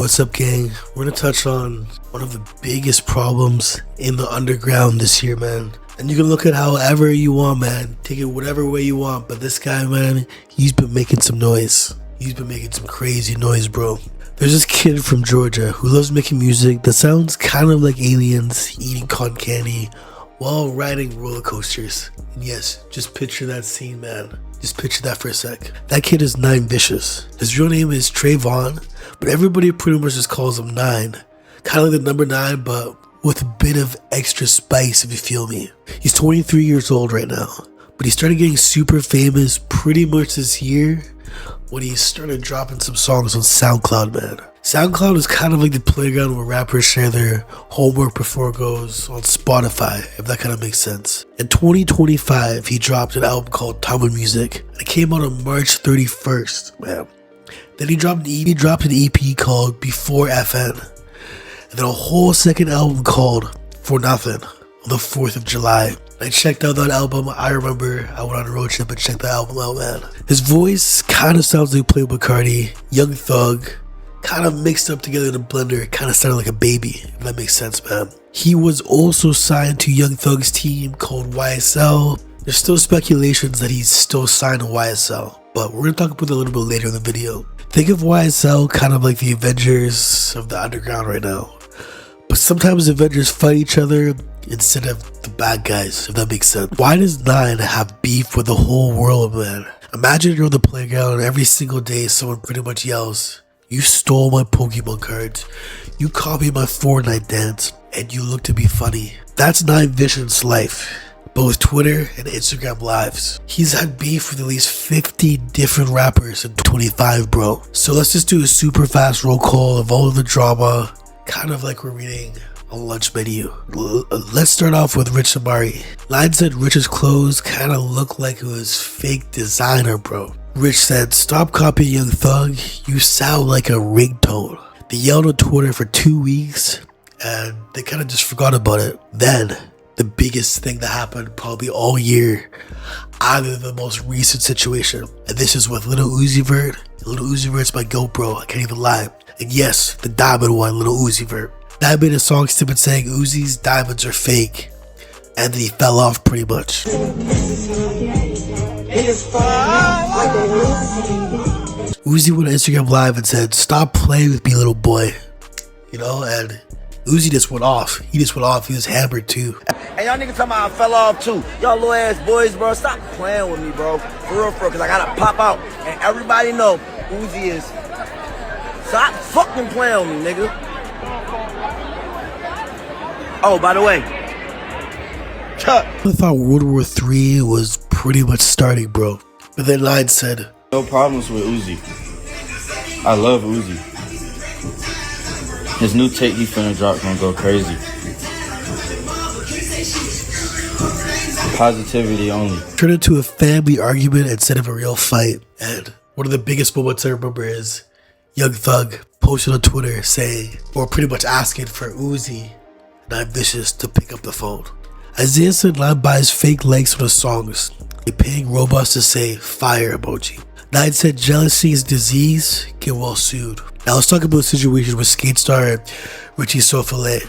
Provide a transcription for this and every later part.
What's up, gang? We're gonna touch on one of the biggest problems in the underground this year, man. And you can look at however you want, man. Take it whatever way you want. But this guy, man, he's been making some noise. He's been making some crazy noise, bro. There's this kid from Georgia who loves making music that sounds kind of like aliens eating cotton candy while riding roller coasters. And yes, just picture that scene, man. Just picture that for a sec. That kid is Nine Vicious. His real name is Trayvon, but everybody pretty much just calls him Nine. Kind of like the number 9, but with a bit of extra spice, if you feel me. He's 23 years old right now, but he started getting super famous pretty much this year when he started dropping some songs on SoundCloud, man. SoundCloud is kind of like the playground where rappers share their homework before it goes on Spotify, if that kind of makes sense. In 2025, he dropped an album called Time of Music. It came out on March 31st, man. Then he dropped an EP called Before FN. And then a whole second album called For Nothing on the 4th of July. I checked out that album. I remember I went on a road trip and checked that album out, man. His voice kind of sounds like Playboi Carti, Young Thug, kind of mixed up together in a blender. It kind of sounded like a baby, if that makes sense, man. He was also signed to Young Thug's team called YSL. There's still speculations that he's still signed to YSL, but we're going to talk about it a little bit later in the video. Think of YSL kind of like the Avengers of the underground right now. But sometimes Avengers fight each other instead of the bad guys, if that makes sense. Why does Nine have beef with the whole world, man? Imagine you're on the playground and every single day someone pretty much yells, "You stole my Pokemon cards, you copied my Fortnite dance, and you look to be funny." That's Nine Vicious' life, both Twitter and Instagram lives. He's had beef with at least 50 different rappers in 25, bro. So let's just do a super fast roll call of all of the drama, kind of like we're reading a lunch menu. Let's start off with Rich Amari. Nine said Rich's clothes kind of looked like it was fake designer, bro. Rich said, "Stop copying Young Thug, you sound like a ringtone." They yelled on Twitter for 2 weeks and they kind of just forgot about it. Then, the biggest thing that happened probably all year, either the most recent situation, and this is with Lil Uzi Vert. Lil Uzi Vert's my GOAT, bro, I can't even lie. And yes, the diamond one, Lil Uzi Vert. That made a song snippet saying Uzi's diamonds are fake, and then he fell off pretty much. Uzi went on Instagram Live and said, "Stop playing with me, little boy." You know, and Uzi just went off. He was hammered too. Hey, y'all niggas talking about I fell off too. Y'all little ass boys, bro. Stop playing with me, bro. For real, cause I gotta pop out. And everybody know Uzi is. Stop fucking playing with me, nigga. Oh, by the way. I thought World War III was pretty much starting, bro. But then Nine said, "No problems with Uzi. I love Uzi. His new tape he finna drop gonna go crazy. Positivity only." Turned into a family argument instead of a real fight. And one of the biggest moments I remember is Young Thug posted on Twitter saying, or pretty much asking for Uzi, Nine Vicious, to pick up the phone. Isaiah said Nine buys fake likes on his songs, paying robots to say fire emoji. Nine said jealousy is disease, get well sued. Now let's talk about the situation with skate star Richie Sofolay.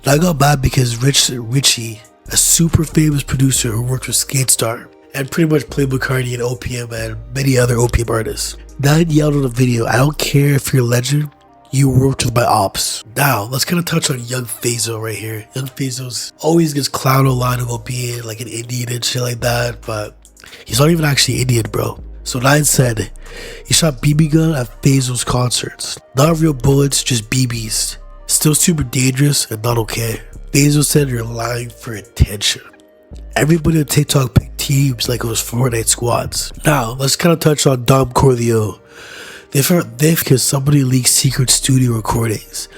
Now I got mad because Richie, a super famous producer who worked with Skate Star and pretty much Playboi Carti and Opium and many other Opium artists. Nine yelled on the video, "I don't care if you're a legend, you worked with my ops." Now, let's kind of touch on Young Fazo right here. Young Fazo's always gets clowned a lot about being like an Indian and shit like that, but he's not even actually Indian, bro. So Nine said, he shot BB gun at Fazo's concerts. Not real bullets, just BBs. Still super dangerous and not okay. Fazo said you're lying for attention. Everybody on TikTok picked teams like it was Fortnite squads. Now, let's kind of touch on Dom Corleone. They because somebody leaked secret studio recordings.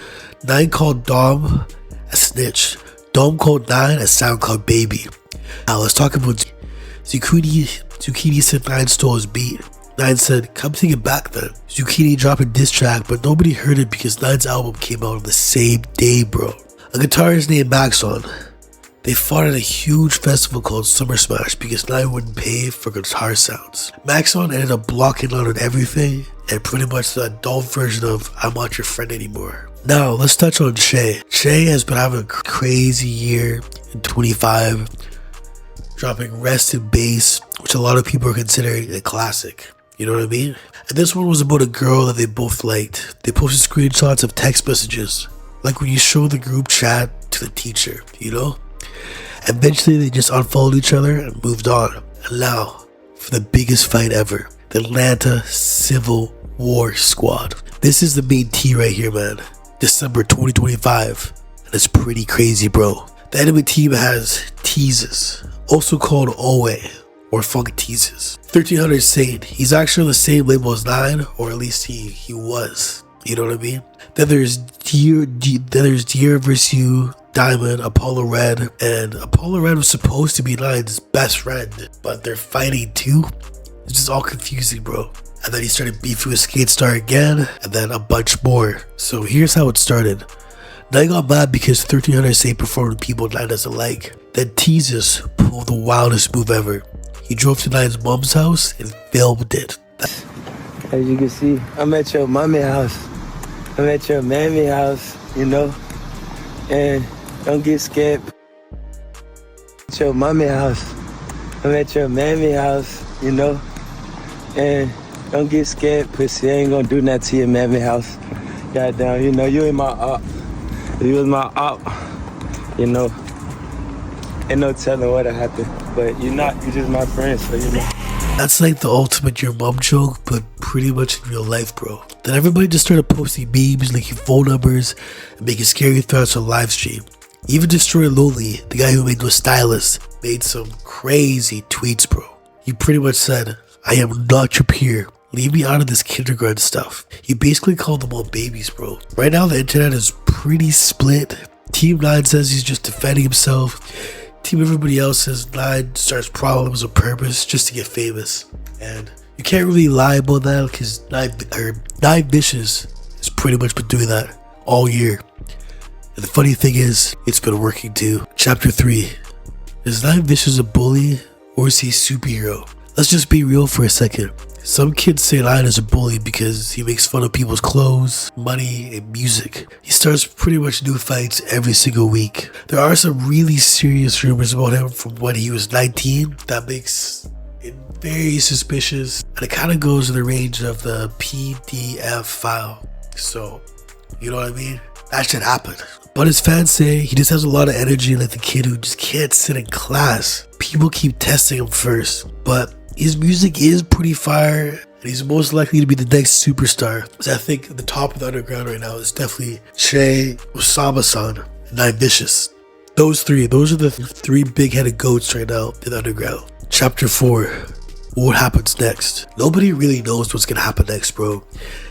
Nine called Dom a snitch. Dom called Nine a SoundCloud baby. Now let's talk about Zucchini said Nine stole his beat. Nine said, "Come take it back then." Zucchini dropped a diss track, but nobody heard it because Nine's album came out on the same day, bro. A guitarist named Maxon. They fought at a huge festival called Summer Smash because Nine wouldn't pay for guitar sounds. Maxon ended up blocking out on everything and pretty much the adult version of I'm Not Your Friend Anymore. Now, let's touch on Shay. Shay has been having a crazy year in 25, dropping Rest in Bass, which a lot of people are considering a classic. You know what I mean? And this one was about a girl that they both liked. They posted screenshots of text messages, like when you show the group chat to the teacher, you know? Eventually, they just unfollowed each other and moved on. And now, for the biggest fight ever, the Atlanta Civil War Squad. This is the main T right here, man. December 2025. And it's pretty crazy, bro. The enemy team has Tezzus, also called Owe, or Funk Tezzus. 1300 Saint, he's actually on the same label as 9, or at least he was. You know what I mean? Then there's Dear vs. You, Diamond, Apollo Red, and Apollo Red was supposed to be 9's best friend, but they're fighting too. It's just all confusing, bro. And then he started beefing with Skate Star again, and then a bunch more. So here's how it started. 9 got mad because 1300 Saint performed with people 9 doesn't like. Then Tezzus pulled the wildest move ever. He drove to 9's mom's house and filmed it. As you can see, I'm at your mommy house. I'm at your mammy house, you know? And don't get scared. At your mommy house. I'm at your mammy house, you know? And don't get scared, pussy. I ain't gonna do nothing to your mammy house. Goddamn, you know, you ain't my op. You was my op, you know. Ain't no telling what'll happen. But you're not, you're just my friend, so you know. That's like the ultimate your mom joke, but pretty much in real life, bro. Then everybody just started posting memes, linking phone numbers, and making scary threats on live stream. Even Destroy Lonely, the guy who made those stylists, made some crazy tweets, bro. He pretty much said, I am not your peer. Leave me out of this kindergarten stuff. He basically called them all babies, bro. Right now, the internet is pretty split. Team 9 says he's just defending himself. Team everybody else says 9 starts problems on purpose just to get famous. And you can't really lie about that because 9 Vicious has pretty much been doing that all year. And the funny thing is, it's been working too. Chapter 3. Is 9 Vicious a bully or is he a superhero? Let's just be real for a second. Some kids say 9 is a bully because he makes fun of people's clothes, money, and music. He starts pretty much new fights every single week. There are some really serious rumors about him from when he was 19 that makes it very suspicious. And it kind of goes in the range of the PDF file. So, you know what I mean? That should happen. But his fans say he just has a lot of energy like the kid who just can't sit in class. People keep testing him first, but his music is pretty fire, and he's most likely to be the next superstar. So I think the top of the underground right now is definitely Shay, Osama-san, and 9 Vicious. Those are the 3 big-headed goats right now in the underground. Chapter 4. What happens next? Nobody really knows what's gonna happen next, bro.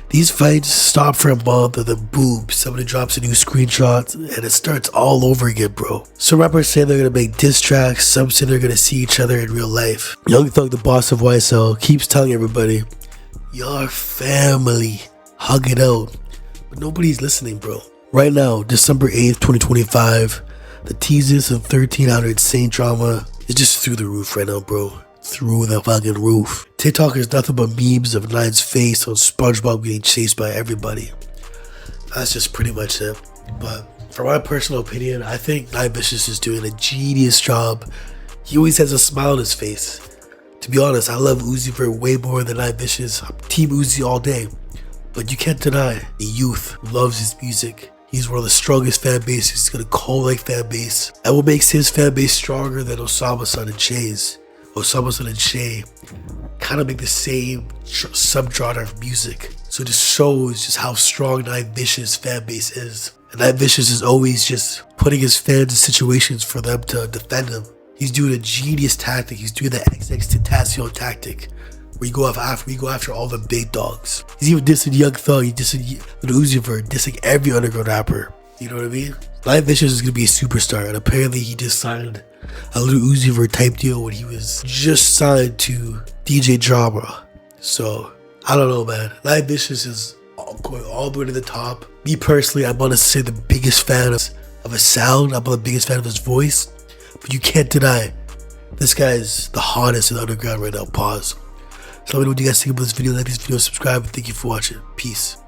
These fights stop for a month and then boom, somebody drops a new screenshot and it starts all over again, bro. Some rappers say they're gonna make diss tracks, some say they're gonna see each other in real life. Young Thug, the boss of YSL, keeps telling everybody, "Your family, hug it out." But nobody's listening, bro. Right now, December 8th, 2025, the Tezzus and 1300 Saint drama is just through the roof right now, bro. Through the fucking roof. TikTok is nothing but memes of 9's face on SpongeBob getting chased by everybody. That's just pretty much it. But for my personal opinion, I think 9 Vicious is doing a genius job. He always has a smile on his face. To be honest, I love Uzi Vert way more than 9 Vicious. I'm Team Uzi all day. But you can't deny, the youth loves his music. He's one of the strongest fan bases. He's got a cult-like fan base. And what makes his fan base stronger than Osama-san and Shay's? Osama-san and Shay kind of make the same subgenre of music. So it just shows just how strong 9 Vicious fan base is. And 9 Vicious is always just putting his fans in situations for them to defend him. He's doing a genius tactic. He's doing the XXXTentacion tactic, where you go after all the big dogs. He's even dissing Young Thug, he's dissing Uzi Vert, dissing every underground rapper. You know what I mean? 9 Vicious is gonna be a superstar, and apparently he just signed a little Uzi Vert type deal when he was just signed to DJ Drama. So I don't know, man. 9 Vicious is going all the way to the top. Me personally, I'm gonna say the biggest fan of his sound. I'm the biggest fan of his voice. But you can't deny, this guy is the hottest in the underground right now. Pause. So let me know what you guys think about this video. Like this video, subscribe, and thank you for watching. Peace.